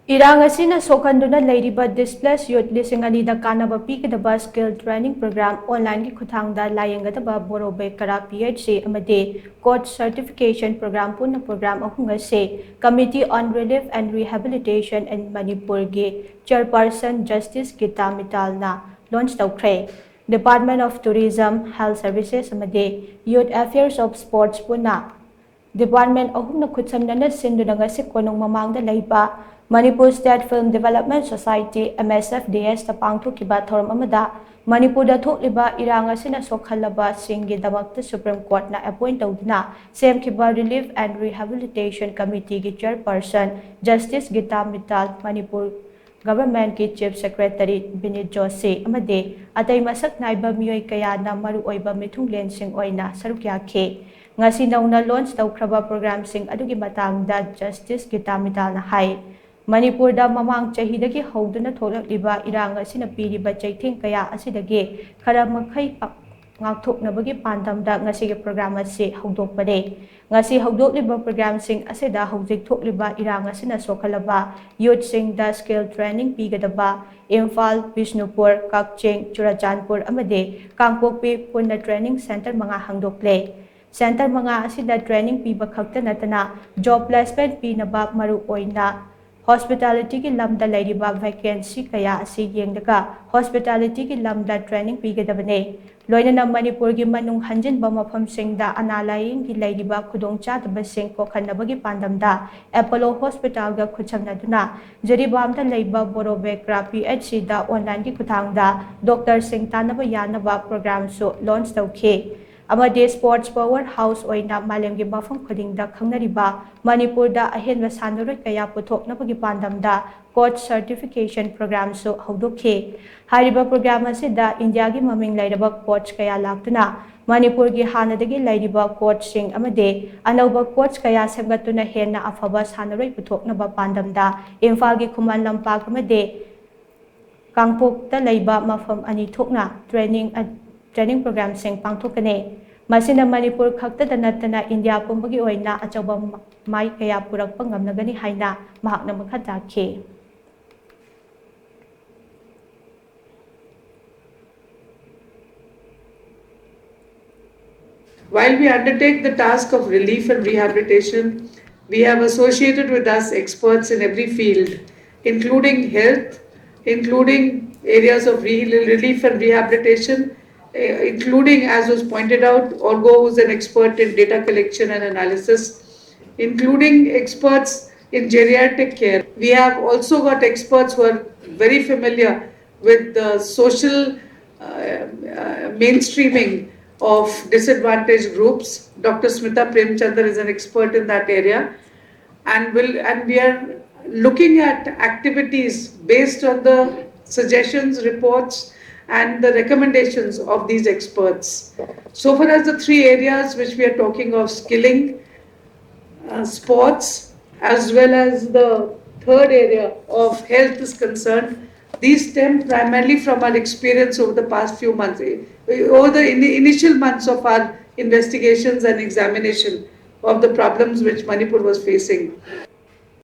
Irang asina shok-handuna leiriba Displaced youth lishing da Kanaba Pigadaba skill training program online ki khuthang da layenggadaba Borobekara PHC amadi coach certification program punna program Ngasi Committee on Relief and Rehabilitation in Manipur gi Chairperson Justice Gita Mittal na launch Toukhre. Department of Tourism, Health Services amadi Youth Affairs of Sports punna Department ahumna khutsamnana sinduna ngasi konong mamangda leiba Manipur State Film Development Society MSFDS ta pangthokiba thoram amada Manipur da thokliba Irang asina sokhalaba singgi damakta Supreme Court na appoint tawduna semkhiba Relief and Rehabilitation Committee gi Chairperson Justice Gita Mittal Manipur Government ki Chief Secretary Binit Joshi amade atay masak naiba miyoy kaya na maru oiba mithunglen sing oina saruk yakhe Ngasi nauna launch Toukhre program sing adugi matangda Justice Gita Mittal na hai Manipur da mamang chahidagi hauduna tholakliba Irang asina piriba chaithing kaya asidagi khara makhai ngakthoknabagi pandamda ngasi gi program ase haudokpade ngasi haudokliba program sing asida haujik thokliba Irang asina sokhalaba youth sing da skill training pigadaba Imphal Bishnupur Kakching Churachandpur amade Kangpokpi punna training center manga hangdokle Center manga asida training piba khakta natana job placement pinaba maru oina Hospitality ki lamda leiriba vacancy kaya asi yengdaga hospitality ki lamda training pigadabane loinana Manipur gi manung hanjinba mafam singda analaying gi leiriba khudongchadaba sing kokhanabagi pandamda Apollo Hospital ga khuchamnaduna jaribamda leiba Borobekara PHC da online gi khuthangda Dr. Singh tanaba yanaba program so launch Toukhre amadi sports power house oina malemgi mafam khudingda khangnariba Manipur da ahenba sanuroi kaya puthoknabagi pandamda coach certification program so haudokhe hariba program asida India gi maming lairaba coach kaya laktuna Manipur gi hanadagi lairiba coach sing amade anauba coach kaya semgatuna henna afaba sanuroi puthoknaba pandamda Imphal gi khuman lampak amade Kangpok ta leiba mafam ani thokna training program sing pangthokane masina Manipur khakta danatana India pumbagi oina achaba mai kaya purakpa ngamnagani haina mahakna makha takhe While we undertake the task of relief and rehabilitation, we have associated with us experts in every field, including health, including areas of relief and rehabilitation, including, as was pointed out, Orgo, who is an expert in data collection and analysis, including experts in geriatric care. We have also got experts who are very familiar with the social mainstreaming of disadvantaged groups. Dr. Smita Premchandar is an expert in that area, and we are looking at activities based on the suggestions, reports, and the recommendations of these experts. So far as the three areas which we are talking of, skilling, sports, as well as the third area of health is concerned, these stem primarily from our experience over the past few months, over the initial months of our investigations and examination of the problems which Manipur was facing.